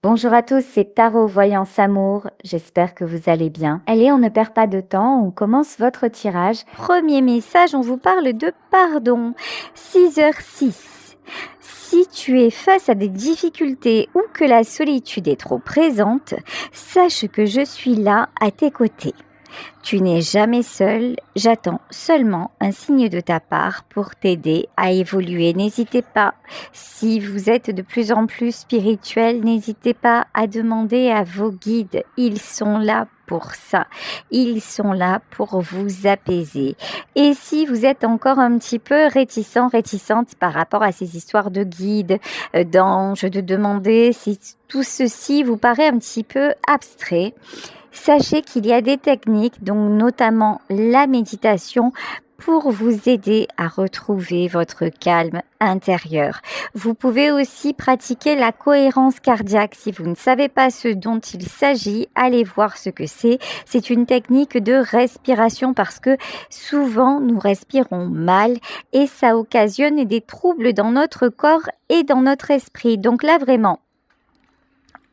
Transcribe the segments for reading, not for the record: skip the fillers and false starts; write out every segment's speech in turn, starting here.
Bonjour à tous, c'est Tarot Voyance Amour. J'espère que vous allez bien. Allez, on ne perd pas de temps, on commence votre tirage. Premier message, on vous parle de pardon. 6h06. Si tu es face à des difficultés ou que la solitude est trop présente, sache que je suis là à tes côtés. Tu n'es jamais seul, j'attends seulement un signe de ta part pour t'aider à évoluer. N'hésitez pas, si vous êtes de plus en plus spirituel, n'hésitez pas à demander à vos guides. Ils sont là pour ça. Ils sont là pour vous apaiser. Et si vous êtes encore un petit peu réticente par rapport à ces histoires de guides, d'anges, de demander, si tout ceci vous paraît un petit peu abstrait, sachez qu'il y a des techniques, donc notamment la méditation, pour vous aider à retrouver votre calme intérieur. Vous pouvez aussi pratiquer la cohérence cardiaque. Si vous ne savez pas ce dont il s'agit, allez voir ce que c'est. C'est une technique de respiration parce que souvent nous respirons mal et ça occasionne des troubles dans notre corps et dans notre esprit. Donc là vraiment,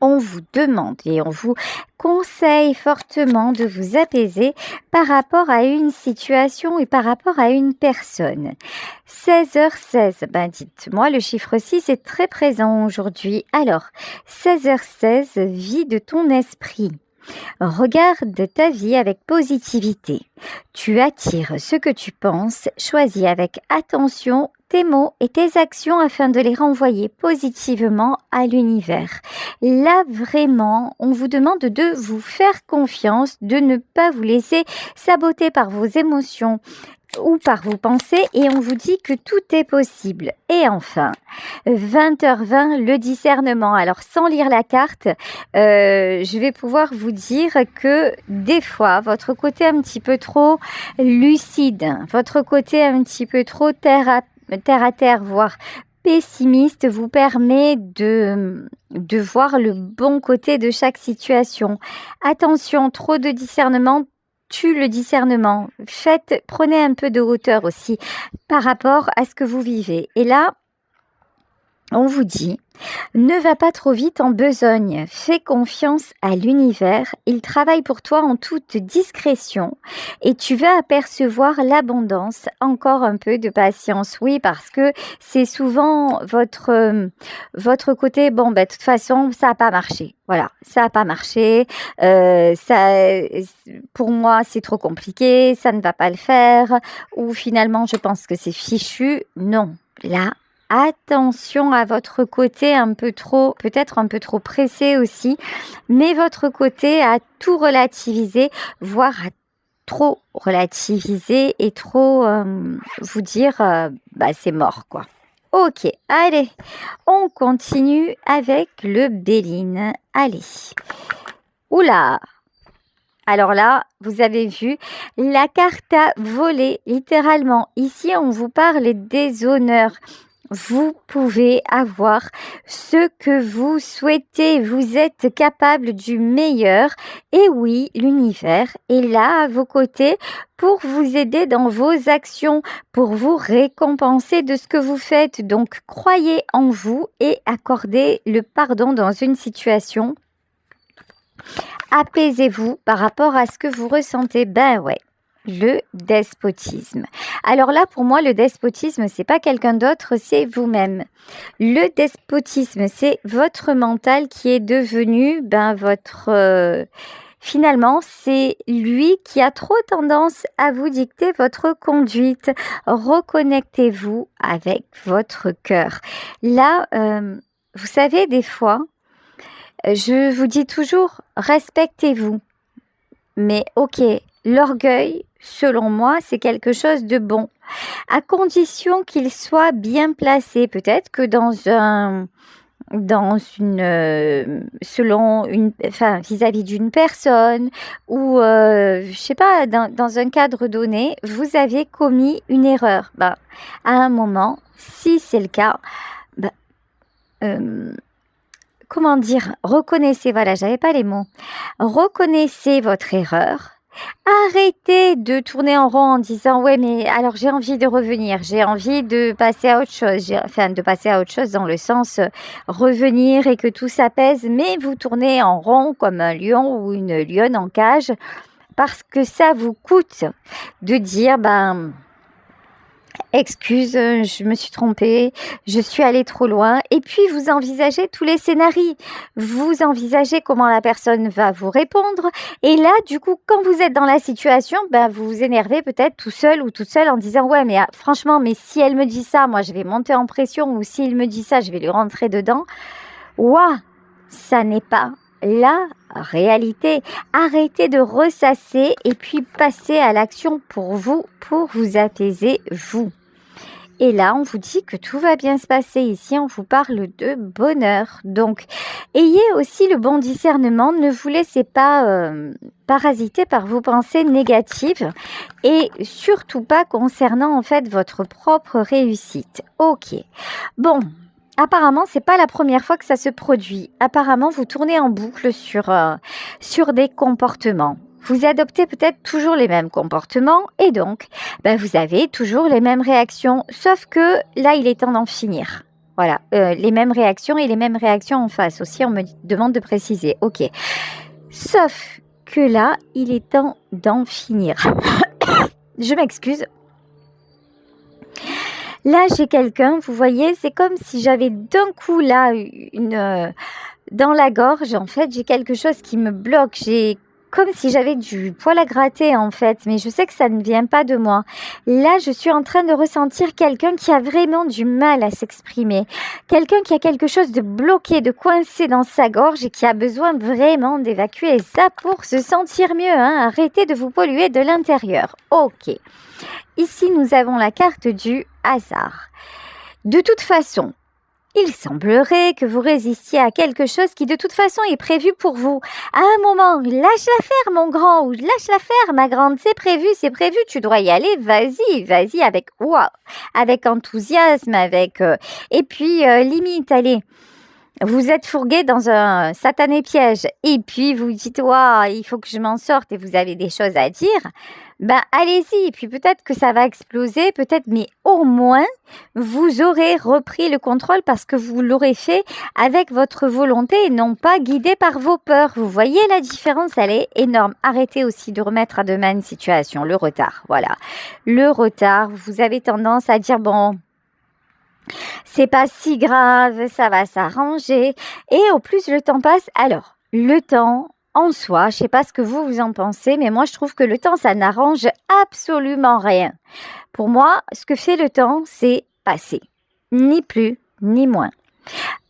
on vous demande et on vous conseille fortement de vous apaiser par rapport à une situation et par rapport à une personne. 16h16, dites-moi, le chiffre 6 est très présent aujourd'hui. Alors, 16h16, vide ton esprit. Regarde ta vie avec positivité. Tu attires ce que tu penses, choisis avec attention tes mots et tes actions afin de les renvoyer positivement à l'univers. Là, vraiment, on vous demande de vous faire confiance, de ne pas vous laisser saboter par vos émotions ou par vos pensées et on vous dit que tout est possible. Et enfin, 20h20, le discernement. Alors, sans lire la carte, je vais pouvoir vous dire que des fois, votre côté un petit peu trop lucide, votre côté un petit peu trop terre à terre, voire pessimiste, vous permet de voir le bon côté de chaque situation. Attention, trop de discernement tue le discernement. Prenez un peu de hauteur aussi par rapport à ce que vous vivez. Et là, on vous dit, ne va pas trop vite en besogne, fais confiance à l'univers, il travaille pour toi en toute discrétion et tu vas apercevoir l'abondance, encore un peu de patience, oui, parce que c'est souvent votre côté, de toute façon, ça n'a pas marché, voilà, ça n'a pas marché, pour moi c'est trop compliqué, ça ne va pas le faire, ou finalement je pense que c'est fichu, non, là, attention à votre côté peut-être un peu trop pressé aussi, mais votre côté à tout relativiser, voire à trop relativiser et trop vous dire c'est mort quoi. Ok, allez, on continue avec le Béline. Allez. Oula! Alors là, vous avez vu, la carte a volé, littéralement. Ici, on vous parle des honneurs. Vous pouvez avoir ce que vous souhaitez. Vous êtes capable du meilleur. Et oui, l'univers est là à vos côtés pour vous aider dans vos actions, pour vous récompenser de ce que vous faites. Donc, croyez en vous et accordez le pardon dans une situation. Apaisez-vous par rapport à ce que vous ressentez. Le despotisme. Alors là, pour moi, le despotisme, c'est pas quelqu'un d'autre, c'est vous-même. Le despotisme, c'est votre mental qui est devenu, finalement, c'est lui qui a trop tendance à vous dicter votre conduite. Reconnectez-vous avec votre cœur. Là, vous savez, des fois, je vous dis toujours, respectez-vous. Mais ok, l'orgueil, selon moi, c'est quelque chose de bon, à condition qu'il soit bien placé. Peut-être que vis-à-vis d'une personne ou, je sais pas, dans un cadre donné, vous avez commis une erreur. À un moment, si c'est le cas, comment dire, reconnaissez, voilà, j'avais pas les mots, reconnaissez votre erreur, Arrêtez de tourner en rond en disant ouais mais alors j'ai envie de revenir, j'ai envie de passer à autre chose, de passer à autre chose dans le sens revenir et que tout s'apaise, mais vous tournez en rond comme un lion ou une lionne en cage parce que ça vous coûte de dire excuse, je me suis trompée, je suis allée trop loin. Et puis, vous envisagez tous les scénarios. Vous envisagez comment la personne va vous répondre. Et là, du coup, quand vous êtes dans la situation, vous vous énervez peut-être tout seul ou toute seule en disant « Ouais, mais franchement, mais si elle me dit ça, moi, je vais monter en pression. Ou s'il me dit ça, je vais lui rentrer dedans. » Ouah, ça n'est pas la réalité. Arrêtez de ressasser et puis passez à l'action pour vous apaiser, vous. Et là, on vous dit que tout va bien se passer. Ici, on vous parle de bonheur. Donc, ayez aussi le bon discernement. Ne vous laissez pas parasiter par vos pensées négatives et surtout pas concernant en fait votre propre réussite. Ok. Bon. Apparemment, c'est pas la première fois que ça se produit. Apparemment, vous tournez en boucle sur des comportements. Vous adoptez peut-être toujours les mêmes comportements et donc, vous avez toujours les mêmes réactions. Sauf que là, il est temps d'en finir. Voilà, les mêmes réactions et les mêmes réactions en face aussi. On me demande de préciser. Ok. Sauf que là, il est temps d'en finir. Je m'excuse. Là, j'ai quelqu'un, vous voyez, c'est comme si j'avais d'un coup là dans la gorge, en fait, j'ai quelque chose qui me bloque. J'ai comme si j'avais du poil à gratter, en fait, mais je sais que ça ne vient pas de moi. Là, je suis en train de ressentir quelqu'un qui a vraiment du mal à s'exprimer. Quelqu'un qui a quelque chose de bloqué, de coincé dans sa gorge et qui a besoin vraiment d'évacuer ça pour se sentir mieux. Arrêtez de vous polluer de l'intérieur. Ok. Ici, nous avons la carte du hasard. De toute façon, il semblerait que vous résistiez à quelque chose qui de toute façon est prévu pour vous. À un moment, lâche l'affaire mon grand ou lâche l'affaire ma grande, c'est prévu, tu dois y aller, vas-y avec avec enthousiasme, et puis limite, allez. Vous êtes fourgué dans un satané piège et puis vous dites il faut que je m'en sorte et vous avez des choses à dire, allez-y et puis peut-être que ça va exploser, peut-être, mais au moins vous aurez repris le contrôle parce que vous l'aurez fait avec votre volonté et non pas guidé par vos peurs. Vous voyez la différence, elle est énorme. Arrêtez aussi de remettre à demain une situation, le retard, voilà. Le retard, vous avez tendance à dire c'est pas si grave, ça va s'arranger. Et au plus le temps passe, alors, le temps en soi, je sais pas ce que vous en pensez, mais moi je trouve que le temps, ça n'arrange absolument rien. Pour moi, ce que fait le temps, c'est passer. Ni plus, ni moins.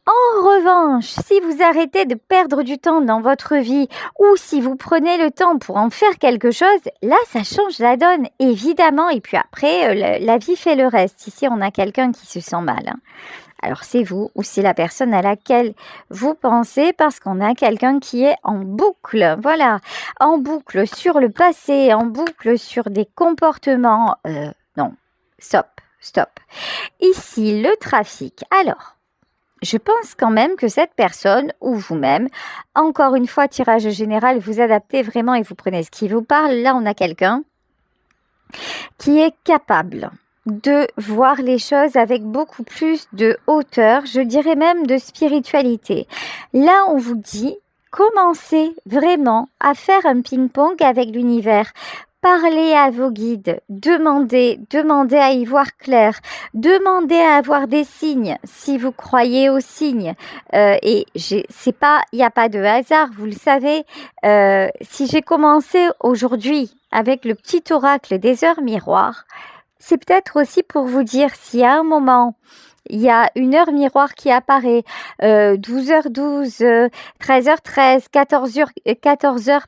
En revanche, si vous arrêtez de perdre du temps dans votre vie ou si vous prenez le temps pour en faire quelque chose, là, ça change la donne, évidemment. Et puis après, la vie fait le reste. Ici, on a quelqu'un qui se sent mal. Alors, c'est vous ou c'est la personne à laquelle vous pensez parce qu'on a quelqu'un qui est en boucle. Voilà, en boucle sur le passé, en boucle sur des comportements. Non, stop. Ici, le trafic. Alors, je pense quand même que cette personne ou vous-même, encore une fois, tirage général, vous adaptez vraiment et vous prenez ce qui vous parle. Là, on a quelqu'un qui est capable de voir les choses avec beaucoup plus de hauteur, je dirais même de spiritualité. Là, on vous dit, commencez vraiment à faire un ping-pong avec l'univers. Parlez à vos guides, demandez à y voir clair, demandez à avoir des signes si vous croyez aux signes. Il n'y a pas de hasard, vous le savez. Si j'ai commencé aujourd'hui avec le petit oracle des heures miroirs, c'est peut-être aussi pour vous dire si à un moment il y a une heure miroir qui apparaît, 12h12, 13h13, 14h,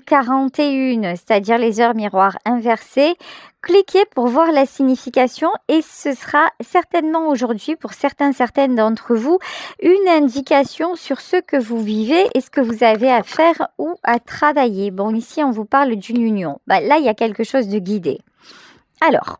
41, c'est-à-dire les heures miroirs inversées. Cliquez pour voir la signification et ce sera certainement aujourd'hui, pour certaines d'entre vous, une indication sur ce que vous vivez et ce que vous avez à faire ou à travailler. Bon, ici, on vous parle d'une union. Là, il y a quelque chose de guidé. Alors,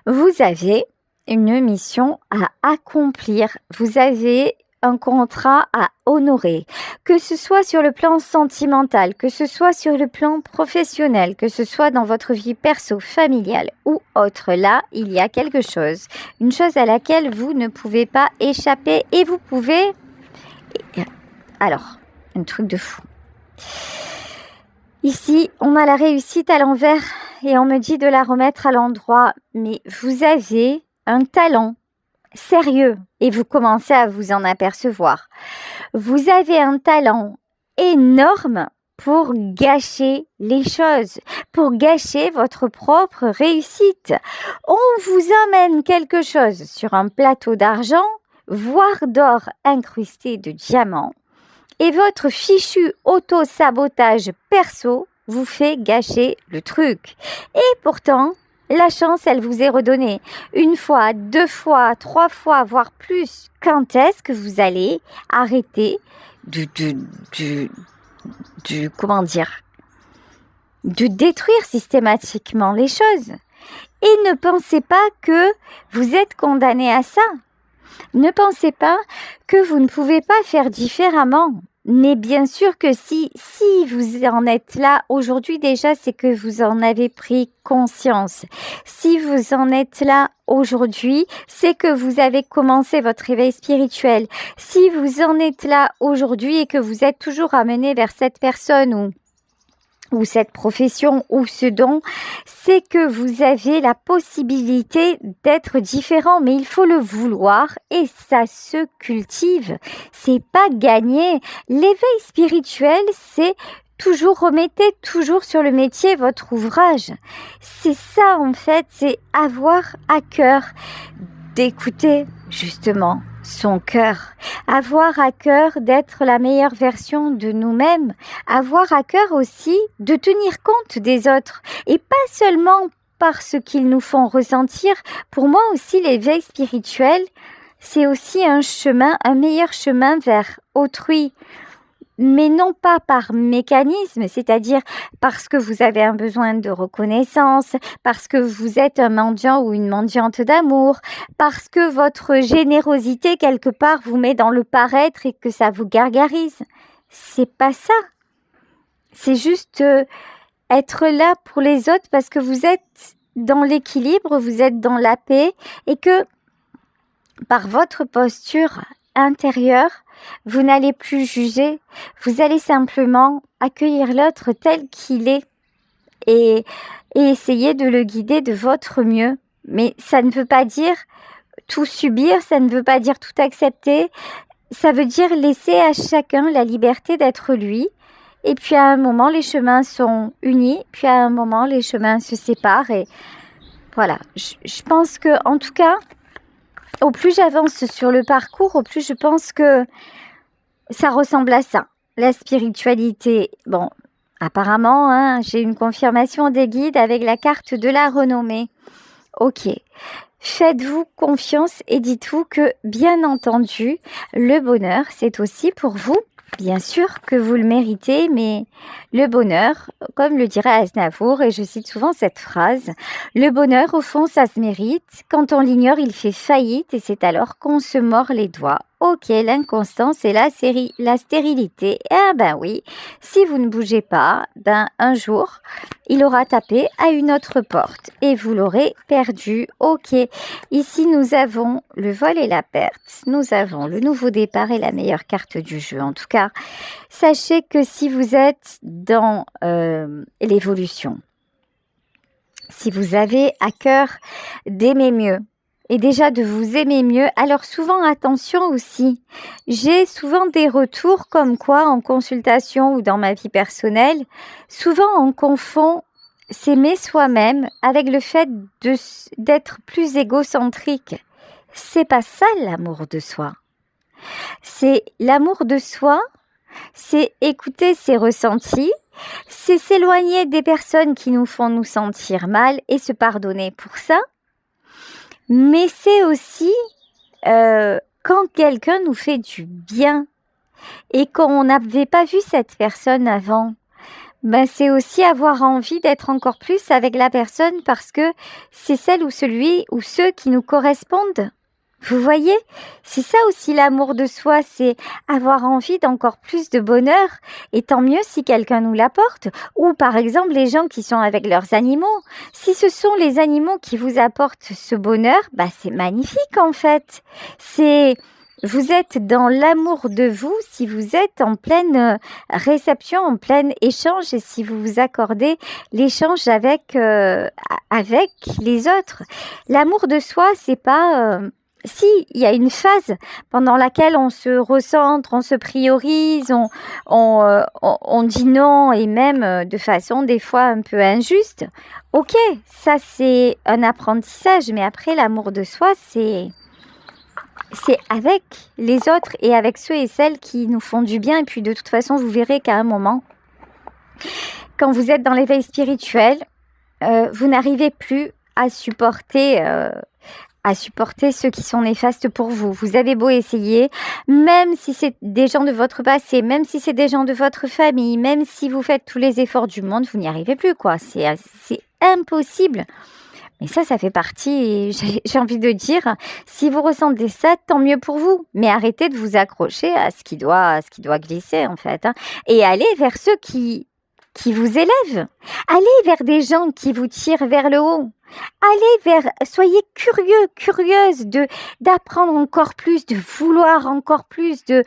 vous avez une mission à accomplir. Vous avez un contrat à honorer. Que ce soit sur le plan sentimental, que ce soit sur le plan professionnel, que ce soit dans votre vie perso, familiale ou autre, là, il y a quelque chose. Une chose à laquelle vous ne pouvez pas échapper et vous pouvez... Alors, un truc de fou. Ici, on a la réussite à l'envers et on me dit de la remettre à l'endroit. Mais vous avez un talent sérieux et vous commencez à vous en apercevoir. Vous avez un talent énorme pour gâcher les choses, pour gâcher votre propre réussite. On vous amène quelque chose sur un plateau d'argent, voire d'or incrusté de diamants. Et votre fichu auto-sabotage perso vous fait gâcher le truc. Et pourtant, la chance, elle vous est redonnée. 1 fois, 2 fois, 3 fois, voire plus. Quand est-ce que vous allez arrêter comment dire, de détruire systématiquement les choses? Et ne pensez pas que vous êtes condamné à ça. Ne pensez pas que vous ne pouvez pas faire différemment. Mais bien sûr que si vous en êtes là aujourd'hui déjà, c'est que vous en avez pris conscience. Si vous en êtes là aujourd'hui, c'est que vous avez commencé votre réveil spirituel. Si vous en êtes là aujourd'hui et que vous êtes toujours amené vers cette personne ou cette profession ou ce don, c'est que vous avez la possibilité d'être différent, mais il faut le vouloir et ça se cultive. C'est pas gagné. L'éveil spirituel, c'est remettez toujours sur le métier votre ouvrage. C'est ça en fait, c'est avoir à cœur d'écouter justement son cœur, avoir à cœur d'être la meilleure version de nous-mêmes, avoir à cœur aussi de tenir compte des autres et pas seulement par ce qu'ils nous font ressentir. Pour moi aussi, l'éveil spirituel, c'est aussi un meilleur chemin vers autrui. Mais non pas par mécanisme, c'est-à-dire parce que vous avez un besoin de reconnaissance, parce que vous êtes un mendiant ou une mendiante d'amour, parce que votre générosité quelque part vous met dans le paraître et que ça vous gargarise. C'est pas ça. C'est juste être là pour les autres parce que vous êtes dans l'équilibre, vous êtes dans la paix et que par votre posture intérieure, vous n'allez plus juger, vous allez simplement accueillir l'autre tel qu'il est et essayer de le guider de votre mieux. Mais ça ne veut pas dire tout subir, ça ne veut pas dire tout accepter, ça veut dire laisser à chacun la liberté d'être lui. Et puis à un moment, les chemins sont unis, puis à un moment, les chemins se séparent. Et voilà, je pense que en tout cas, au plus j'avance sur le parcours, au plus je pense que ça ressemble à ça. La spiritualité, bon, apparemment, j'ai une confirmation des guides avec la carte de la renommée. Ok, faites-vous confiance et dites-vous que, bien entendu, le bonheur, c'est aussi pour vous. Bien sûr que vous le méritez, mais le bonheur, comme le dirait Aznavour, et je cite souvent cette phrase, le bonheur, au fond, ça se mérite. Quand on l'ignore, il fait faillite et c'est alors qu'on se mord les doigts. Ok, l'inconstance et la stérilité. Eh ben oui, si vous ne bougez pas, un jour, il aura tapé à une autre porte et vous l'aurez perdu. Ok, ici nous avons le vol et la perte. Nous avons le nouveau départ et la meilleure carte du jeu. En tout cas, sachez que si vous êtes dans l'évolution, si vous avez à cœur d'aimer mieux, et déjà de vous aimer mieux, alors souvent attention aussi, j'ai souvent des retours comme quoi en consultation ou dans ma vie personnelle, souvent on confond s'aimer soi-même avec le fait d'être plus égocentrique. C'est pas ça l'amour de soi. C'est l'amour de soi, c'est écouter ses ressentis, c'est s'éloigner des personnes qui nous font nous sentir mal et se pardonner pour ça. Mais c'est aussi quand quelqu'un nous fait du bien et qu'on n'avait pas vu cette personne avant, c'est aussi avoir envie d'être encore plus avec la personne parce que c'est celle ou celui ou ceux qui nous correspondent. Vous voyez, c'est ça aussi l'amour de soi, c'est avoir envie d'encore plus de bonheur, et tant mieux si quelqu'un nous l'apporte. Ou par exemple les gens qui sont avec leurs animaux. Si ce sont les animaux qui vous apportent ce bonheur, c'est magnifique en fait. Vous êtes dans l'amour de vous si vous êtes en pleine réception, en plein échange, et si vous vous accordez l'échange avec les autres. L'amour de soi, c'est pas si, il y a une phase pendant laquelle on se recentre, on se priorise, on dit non, et même de façon des fois un peu injuste. Ok, ça c'est un apprentissage, mais après l'amour de soi, c'est avec les autres et avec ceux et celles qui nous font du bien. Et puis de toute façon, vous verrez qu'à un moment, quand vous êtes dans l'éveil spirituel, vous n'arrivez plus à supporter ceux qui sont néfastes pour vous. Vous avez beau essayer, même si c'est des gens de votre passé, même si c'est des gens de votre famille, même si vous faites tous les efforts du monde, vous n'y arrivez plus, quoi. C'est impossible. Mais ça fait partie, j'ai envie de dire, si vous ressentez ça, tant mieux pour vous. Mais arrêtez de vous accrocher à ce qui doit glisser, en fait. Et allez vers ceux qui vous élèvent. Allez vers des gens qui vous tirent vers le haut. Soyez curieuse d'apprendre encore plus, de vouloir encore plus, de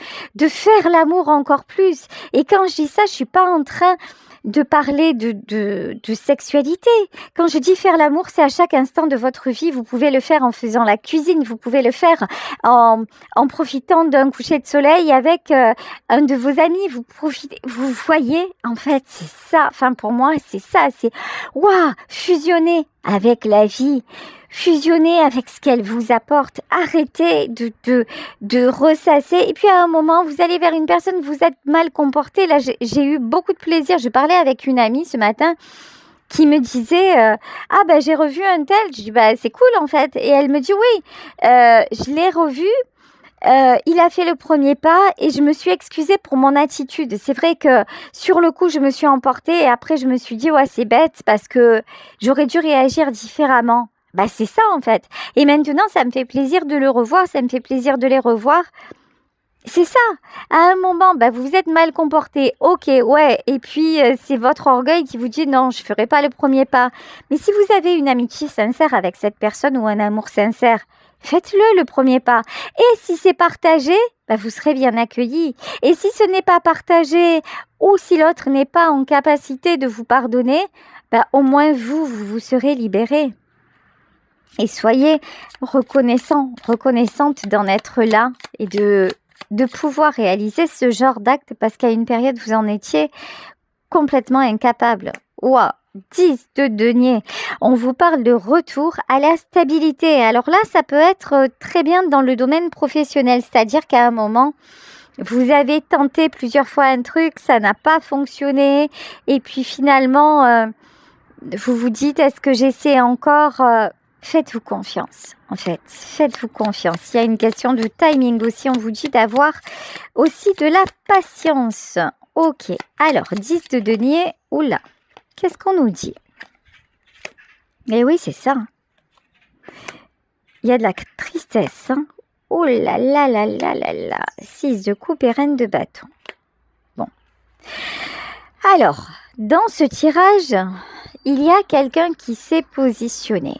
faire l'amour encore plus. Et quand je dis ça, je suis pas en train de parler de sexualité. Quand je dis faire l'amour, c'est à chaque instant de votre vie. Vous pouvez le faire en faisant la cuisine, vous pouvez le faire en profitant d'un coucher de soleil avec un de vos amis. Vous voyez, en fait, c'est ça. Enfin, pour moi, c'est ça. C'est fusionner avec la vie, fusionner avec ce qu'elle vous apporte. Arrêtez de ressasser. Et puis à un moment, vous allez vers une personne, vous êtes mal comporté. Là, j'ai eu beaucoup de plaisir. Je parlais avec une amie ce matin qui me disait j'ai revu un tel. Je dis c'est cool en fait. Et elle me dit oui, je l'ai revu. Il a fait le premier pas et je me suis excusée pour mon attitude. C'est vrai que sur le coup, je me suis emportée et après, je me suis dit, c'est bête parce que j'aurais dû réagir différemment. C'est ça en fait. Et maintenant, ça me fait plaisir de le revoir, ça me fait plaisir de les revoir. C'est ça. À un moment, vous vous êtes mal comporté. Ok, ouais. Et puis, c'est votre orgueil qui vous dit non, je ferai pas le premier pas. Mais si vous avez une amitié sincère avec cette personne ou un amour sincère, faites-le le premier pas. Et si c'est partagé, vous serez bien accueillis. Et si ce n'est pas partagé ou si l'autre n'est pas en capacité de vous pardonner, au moins vous serez libérés. Et soyez reconnaissante d'en être là et de pouvoir réaliser ce genre d'acte parce qu'à une période, vous en étiez complètement incapable. 10 de denier. On vous parle de retour à la stabilité. Alors là, ça peut être très bien dans le domaine professionnel, c'est-à-dire qu'à un moment, vous avez tenté plusieurs fois un truc, ça n'a pas fonctionné, et puis finalement, vous vous dites, est-ce que j'essaie encore Faites-vous confiance, en fait. Faites-vous confiance. Il y a une question de timing aussi. On vous dit d'avoir aussi de la patience. Ok. Alors, 10 de denier. Oula. Qu'est-ce qu'on nous dit? Eh oui, c'est ça. Il y a de la tristesse. Oh là là là là là là. 6 de coupe et reine de bâton. Bon. Alors, dans ce tirage, il y a quelqu'un qui s'est positionné.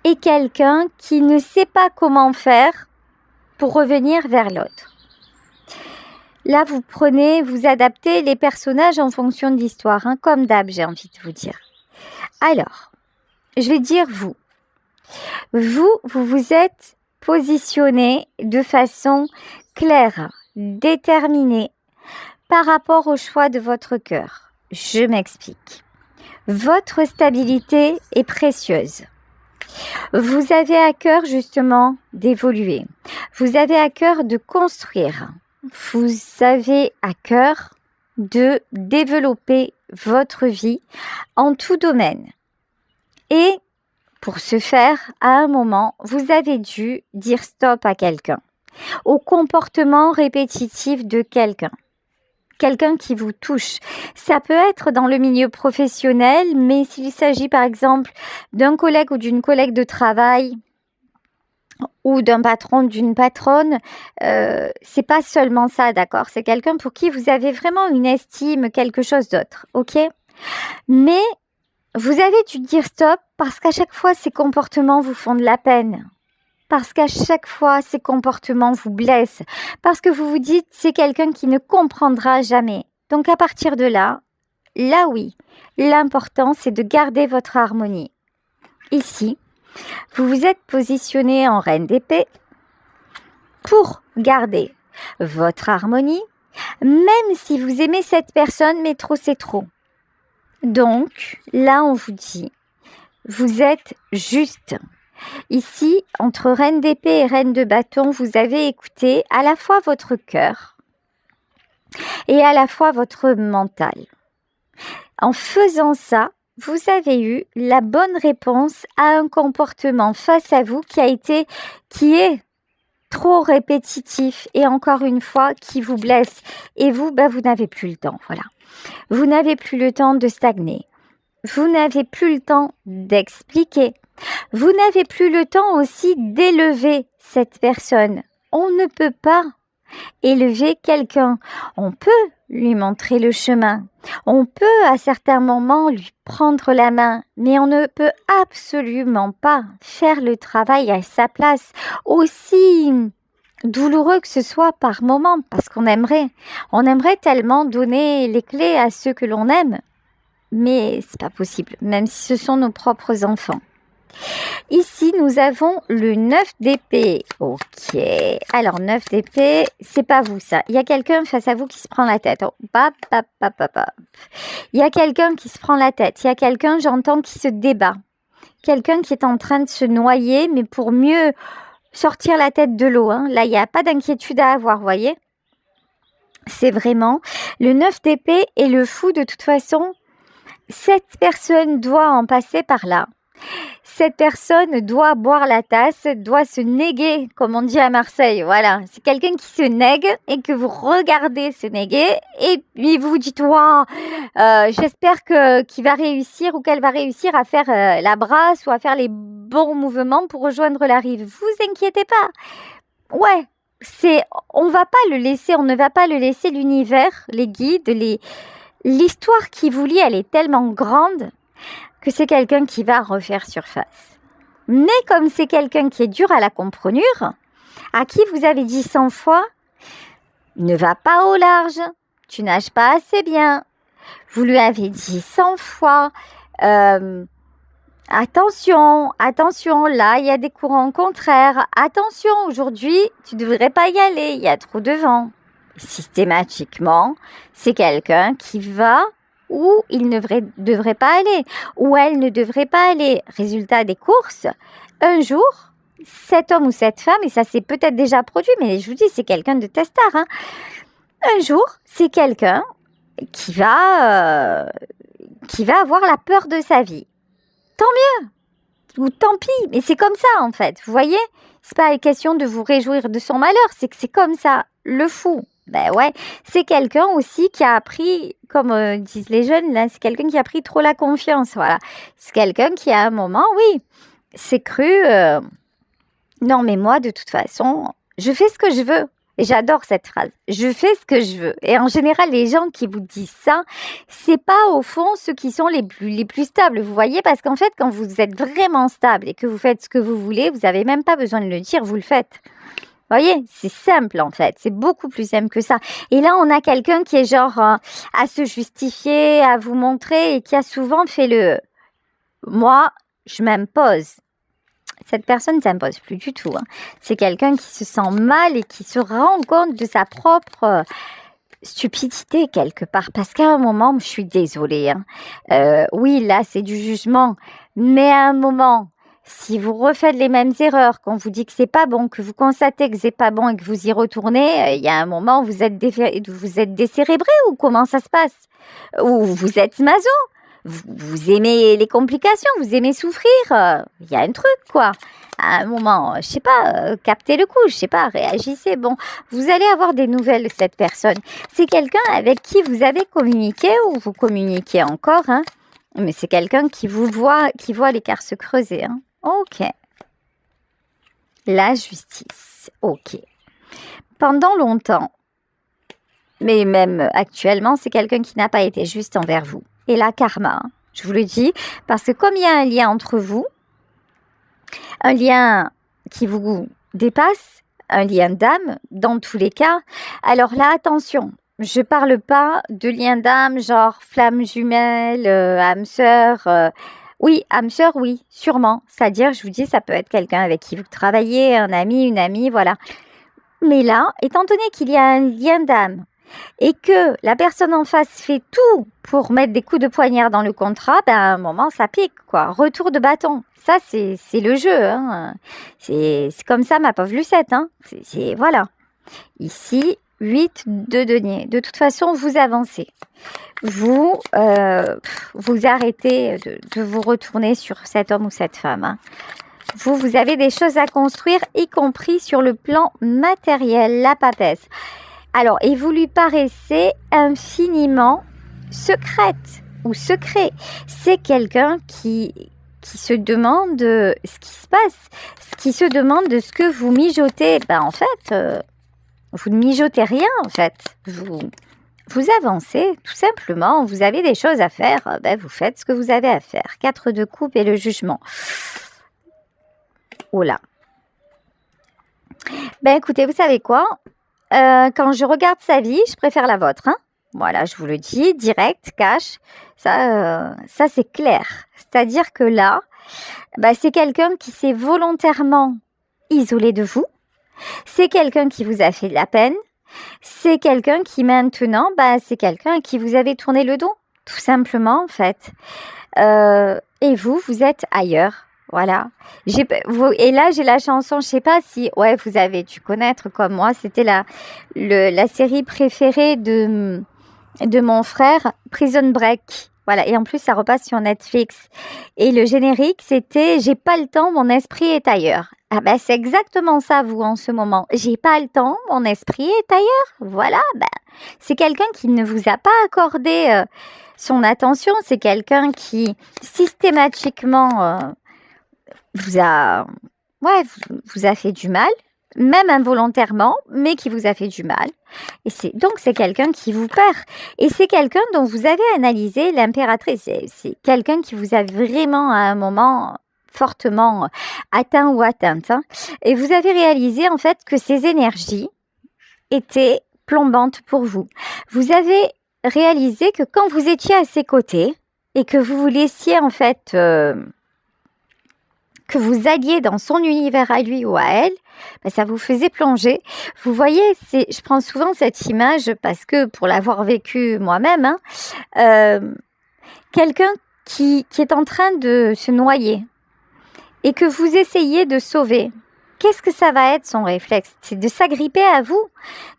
Et quelqu'un qui ne sait pas comment faire pour revenir vers l'autre. Là, vous adaptez les personnages en fonction de l'histoire, comme d'hab, j'ai envie de vous dire. Alors, je vais dire vous. Vous vous êtes positionné de façon claire, déterminée, par rapport au choix de votre cœur. Je m'explique. Votre stabilité est précieuse. Vous avez à cœur justement d'évoluer. Vous avez à cœur de construire. Vous avez à cœur de développer votre vie en tout domaine. Et pour ce faire, à un moment, vous avez dû dire stop à quelqu'un, au comportement répétitif de quelqu'un. Quelqu'un qui vous touche. Ça peut être dans le milieu professionnel, mais s'il s'agit par exemple d'un collègue ou d'une collègue de travail, ou d'un patron, d'une patronne, c'est pas seulement ça, d'accord? C'est quelqu'un pour qui vous avez vraiment une estime, quelque chose d'autre, ok? Mais vous avez dû dire stop parce qu'à chaque fois, ces comportements vous font de la peine. Parce qu'à chaque fois, ces comportements vous blessent. Parce que vous vous dites, c'est quelqu'un qui ne comprendra jamais. Donc à partir de là, là oui, l'important c'est de garder votre harmonie. Ici, vous vous êtes positionné en reine d'épée pour garder votre harmonie, même si vous aimez cette personne, mais trop c'est trop. Donc là, on vous dit, vous êtes juste. Ici, entre reine d'épée et reine de bâton, vous avez écouté à la fois votre cœur et à la fois votre mental. En faisant ça, vous avez eu la bonne réponse à un comportement face à vous qui est trop répétitif et encore une fois qui vous blesse. Et vous, vous n'avez plus le temps, voilà. Vous n'avez plus le temps de stagner. Vous n'avez plus le temps d'expliquer. Vous n'avez plus le temps aussi d'élever cette personne. On ne peut pas élever quelqu'un. On peut lui montrer le chemin. On peut à certains moments lui prendre la main, mais on ne peut absolument pas faire le travail à sa place, aussi douloureux que ce soit par moment, parce qu'on aimerait tellement donner les clés à ceux que l'on aime, mais c'est pas possible, même si ce sont nos propres enfants. Ici, nous avons le 9 d'épée. Ok. Alors, 9 d'épée, c'est pas vous, ça. Il y a quelqu'un face à vous qui se prend la tête. Oh, il y a quelqu'un qui se prend la tête. Il y a quelqu'un, j'entends, qui se débat. Quelqu'un qui est en train de se noyer, mais pour mieux sortir la tête de l'eau. Là, il n'y a pas d'inquiétude à avoir, voyez. C'est vraiment le 9 d'épée et le fou, de toute façon. Cette personne doit en passer par là. Cette personne doit boire la tasse, doit se néguer, comme on dit à Marseille. Voilà, c'est quelqu'un qui se nègue et que vous regardez se néguer et puis vous vous dites wow, j'espère qu'il va réussir ou qu'elle va réussir à faire la brasse ou à faire les bons mouvements pour rejoindre la rive. Vous inquiétez pas. Ouais, on ne va pas le laisser l'univers, les guides, l'histoire qui vous lie, elle est tellement grande que c'est quelqu'un qui va refaire surface. Mais comme c'est quelqu'un qui est dur à la comprenure, à qui vous avez dit 100 fois « Ne va pas au large, tu nages pas assez bien ». Vous lui avez dit 100 fois « Attention, là il y a des courants contraires, attention, aujourd'hui tu ne devrais pas y aller, il y a trop de vent ». Systématiquement, c'est quelqu'un qui va où il ne devrait pas aller, où elle ne devrait pas aller. Résultat des courses, un jour, cet homme ou cette femme, et ça s'est peut-être déjà produit, mais je vous dis, c'est quelqu'un de testard. Un jour, c'est quelqu'un qui va avoir la peur de sa vie. Tant mieux, ou tant pis, mais c'est comme ça en fait. Vous voyez, c'est pas une question de vous réjouir de son malheur, c'est que c'est comme ça, le fou. Ben ouais, c'est quelqu'un aussi qui a appris, comme disent les jeunes, là, c'est quelqu'un qui a pris trop la confiance, voilà. C'est quelqu'un qui à un moment, oui, s'est cru, non mais moi de toute façon, je fais ce que je veux. Et j'adore cette phrase, je fais ce que je veux. Et en général, les gens qui vous disent ça, c'est pas au fond ceux qui sont les plus stables, vous voyez, parce qu'en fait, quand vous êtes vraiment stable et que vous faites ce que vous voulez, vous n'avez même pas besoin de le dire, vous le faites. Vous voyez, c'est simple en fait, c'est beaucoup plus simple que ça. Et là, on a quelqu'un qui est genre à se justifier, à vous montrer et qui a souvent fait le « moi, je m'impose ». Cette personne ne s'impose plus du tout. C'est quelqu'un qui se sent mal et qui se rend compte de sa propre stupidité quelque part. Parce qu'à un moment, je suis désolée. Oui, là, c'est du jugement. Mais à un moment, si vous refaites les mêmes erreurs, qu'on vous dit que c'est pas bon, que vous constatez que c'est pas bon et que vous y retournez, il y a un moment où vous êtes décérébré ou comment ça se passe? Ou vous êtes maso? Vous aimez les complications, vous aimez souffrir, il y a un truc quoi. À un moment, je sais pas, captez le coup, je sais pas, réagissez. Bon, vous allez avoir des nouvelles de cette personne. C'est quelqu'un avec qui vous avez communiqué ou vous communiquez encore, mais c'est quelqu'un qui vous voit, qui voit l'écart se creuser. Ok. La justice. Ok. Pendant longtemps, mais même actuellement, c'est quelqu'un qui n'a pas été juste envers vous. Et la karma, je vous le dis, parce que comme il y a un lien entre vous, un lien qui vous dépasse, un lien d'âme, dans tous les cas, alors là, attention, je parle pas de lien d'âme, genre flamme jumelle, âme sœur. Oui, âme sœur, oui, sûrement. C'est-à-dire, je vous dis, ça peut être quelqu'un avec qui vous travaillez, un ami, une amie, voilà. Mais là, étant donné qu'il y a un lien d'âme et que la personne en face fait tout pour mettre des coups de poignard dans le contrat, ben à un moment, ça pique, quoi. Retour de bâton. Ça, c'est le jeu, hein. C'est comme ça, ma pauvre Lucette, hein. Voilà. Ici, 8 de denier. De toute façon, vous avancez. Vous arrêtez de vous retourner sur cet homme ou cette femme, hein. Vous avez des choses à construire, y compris sur le plan matériel, la papesse. Alors, et vous lui paraissez infiniment secrète ou secret. C'est quelqu'un qui se demande ce qui se passe, qui se demande de ce que vous mijotez. Ben, en fait, vous ne mijotez rien, en fait. Vous avancez, tout simplement. Vous avez des choses à faire, ben, vous faites ce que vous avez à faire. 4 de coupe et le jugement. Oh là. Ben écoutez, vous savez quoi? Quand je regarde sa vie, je préfère la vôtre, hein. Voilà, je vous le dis, direct, cash. Ça c'est clair. C'est-à-dire que là, ben, c'est quelqu'un qui s'est volontairement isolé de vous. C'est quelqu'un qui vous a fait de la peine. C'est quelqu'un qui maintenant, ben, c'est quelqu'un à qui vous avez tourné le dos. Tout simplement, en fait. Et vous êtes ailleurs. Voilà. Et là, j'ai la chanson, je sais pas si, ouais, vous avez dû connaître comme moi, c'était la série préférée de mon frère, Prison Break. Voilà. Et en plus, ça repasse sur Netflix. Et le générique, c'était J'ai pas le temps, mon esprit est ailleurs. Ah ben, c'est exactement ça, vous, en ce moment. J'ai pas le temps, mon esprit est ailleurs. Voilà. Ben, c'est quelqu'un qui ne vous a pas accordé son attention. C'est quelqu'un qui, systématiquement, vous a fait du mal, même involontairement, mais qui vous a fait du mal. Et donc c'est quelqu'un qui vous perd. Et c'est quelqu'un dont vous avez analysé l'impératrice. C'est quelqu'un qui vous a vraiment à un moment fortement atteint ou atteinte, hein. Et vous avez réalisé en fait que ces énergies étaient plombantes pour vous. Vous avez réalisé que quand vous étiez à ses côtés et que vous vous laissiez en fait... que vous alliez dans son univers à lui ou à elle, ben ça vous faisait plonger. Vous voyez, je prends souvent cette image parce que pour l'avoir vécu moi-même, hein, quelqu'un qui est en train de se noyer et que vous essayez de sauver. Qu'est-ce que ça va être son réflexe? C'est de s'agripper à vous.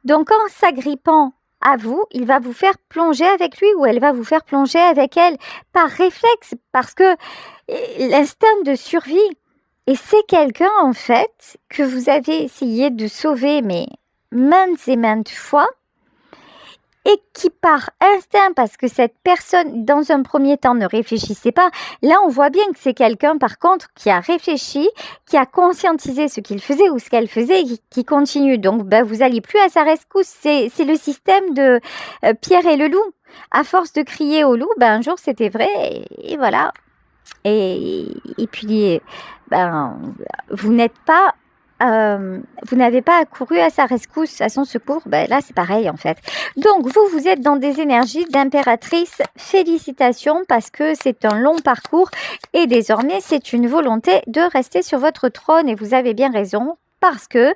Donc en s'agrippant à vous, il va vous faire plonger avec lui ou elle va vous faire plonger avec elle par réflexe parce que l'instinct de survie. Et c'est quelqu'un, en fait, que vous avez essayé de sauver, mais maintes et maintes fois, et qui par instinct, parce que cette personne, dans un premier temps, ne réfléchissait pas. Là, on voit bien que c'est quelqu'un, par contre, qui a réfléchi, qui a conscientisé ce qu'il faisait ou ce qu'elle faisait, et qui continue. Donc, ben, vous n'allez plus à sa rescousse. C'est le système de Pierre et le loup. À force de crier au loup, ben, un jour, c'était vrai, et voilà. Et puis, ben, vous n'avez pas accouru à sa rescousse, à son secours. Ben, là, c'est pareil, en fait. Donc, vous êtes dans des énergies d'impératrice. Félicitations, parce que c'est un long parcours. Et désormais, c'est une volonté de rester sur votre trône. Et vous avez bien raison, parce que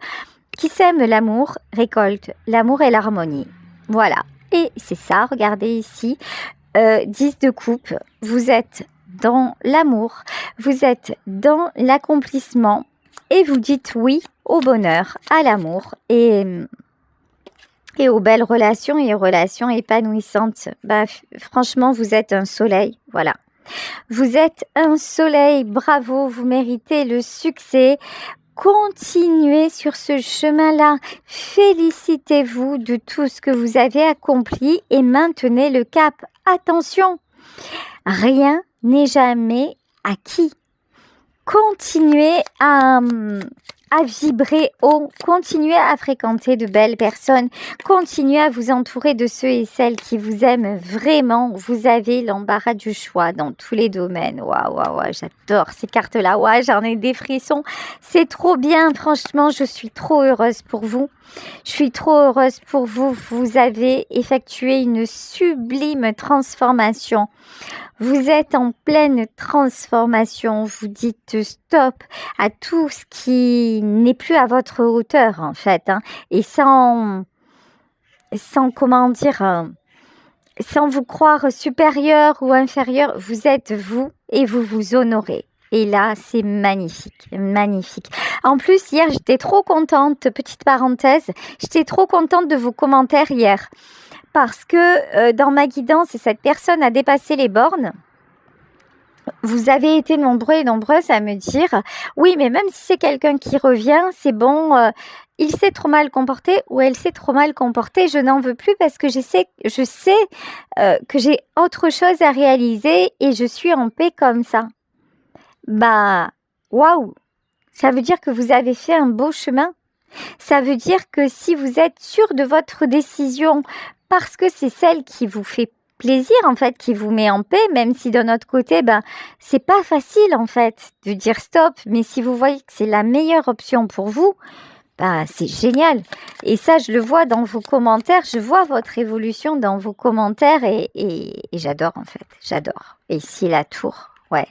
qui sème l'amour récolte l'amour et l'harmonie. Voilà. Et c'est ça, regardez ici. 10 de coupe. Vous êtes dans l'amour, vous êtes dans l'accomplissement et vous dites oui au bonheur, à l'amour et aux belles relations et aux relations épanouissantes. Bah, franchement, vous êtes un soleil, voilà. Vous êtes un soleil, bravo, vous méritez le succès. Continuez sur ce chemin-là. Félicitez-vous de tout ce que vous avez accompli et maintenez le cap. Attention, rien n'est jamais acquis. Continuez à à vibrer haut, continuez à fréquenter de belles personnes, continuez à vous entourer de ceux et celles qui vous aiment vraiment. Vous avez l'embarras du choix dans tous les domaines. Waouh, waouh, waouh, j'adore ces cartes-là. Ouais, j'en ai des frissons. C'est trop bien, franchement, je suis trop heureuse pour vous. Je suis trop heureuse pour vous. Vous avez effectué une sublime transformation. Vous êtes en pleine transformation. Vous dites stop à tout ce qui n'est plus à votre hauteur, en fait. Et sans comment dire, sans vous croire supérieur ou inférieur, vous êtes vous et vous vous honorez. Et là, c'est magnifique, magnifique. En plus, hier, j'étais trop contente, petite parenthèse, j'étais trop contente de vos commentaires hier. Parce que dans ma guidance, cette personne a dépassé les bornes. Vous avez été nombreux et nombreuses à me dire « Oui, mais même si c'est quelqu'un qui revient, c'est bon, il s'est trop mal comporté ou elle s'est trop mal comportée, je n'en veux plus parce que je sais que j'ai autre chose à réaliser et je suis en paix comme ça. » Bah, waouh! Ça veut dire que vous avez fait un beau chemin. Ça veut dire que si vous êtes sûr de votre décision parce que c'est celle qui vous fait plaisir, en fait, qui vous met en paix, même si de notre côté, c'est pas facile, en fait, de dire stop, mais si vous voyez que c'est la meilleure option pour vous, c'est génial. Et ça, je le vois dans vos commentaires, je vois votre évolution dans vos commentaires et j'adore, en fait, j'adore. Et ici, la tour, ouais.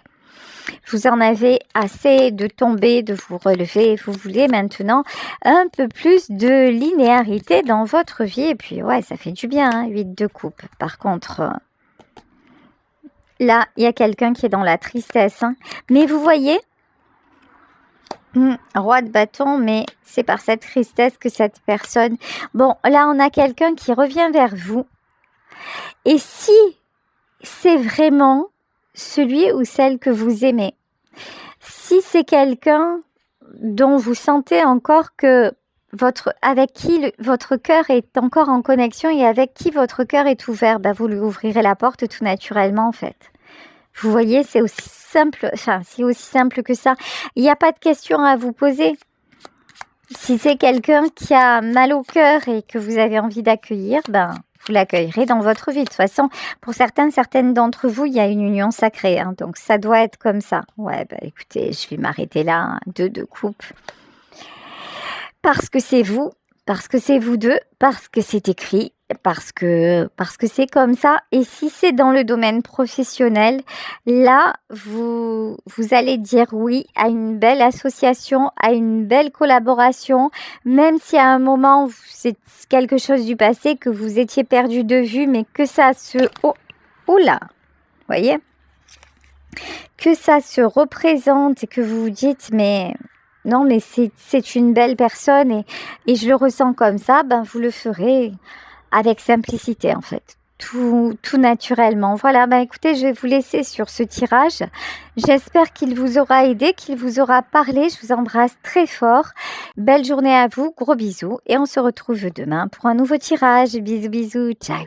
Vous en avez assez de tomber, de vous relever. Vous voulez maintenant un peu plus de linéarité dans votre vie. Et puis, ouais, ça fait du bien, 8 de coupe. Par contre, là, il y a quelqu'un qui est dans la tristesse. Mais vous voyez, roi de bâton, mais c'est par cette tristesse que cette personne... Bon, là, on a quelqu'un qui revient vers vous. Et si c'est vraiment celui ou celle que vous aimez, si c'est quelqu'un dont vous sentez encore que avec qui votre cœur est encore en connexion et avec qui votre cœur est ouvert, vous lui ouvrirez la porte tout naturellement, en fait. Vous voyez, c'est aussi simple, c'est aussi simple que ça. Il n'y a pas de questions à vous poser. Si c'est quelqu'un qui a mal au cœur et que vous avez envie d'accueillir, vous l'accueillerez dans votre vie. De toute façon, pour certaines d'entre vous, il y a une union sacrée. Donc, ça doit être comme ça. Ouais, écoutez, je vais m'arrêter là. 2 de coupe. Parce que c'est vous deux, parce que c'est écrit, parce que c'est comme ça. Et si c'est dans le domaine professionnel, là, vous allez dire oui à une belle association, à une belle collaboration, même si à un moment, c'est quelque chose du passé que vous étiez perdu de vue, mais que ça se... Oh là, voyez, que ça se représente et que vous vous dites, mais... Non, mais c'est une belle personne et je le ressens comme ça, vous le ferez avec simplicité, en fait. Tout naturellement. Voilà, écoutez, je vais vous laisser sur ce tirage. J'espère qu'il vous aura aidé, qu'il vous aura parlé. Je vous embrasse très fort. Belle journée à vous, gros bisous. Et on se retrouve demain pour un nouveau tirage. Bisous, bisous, ciao.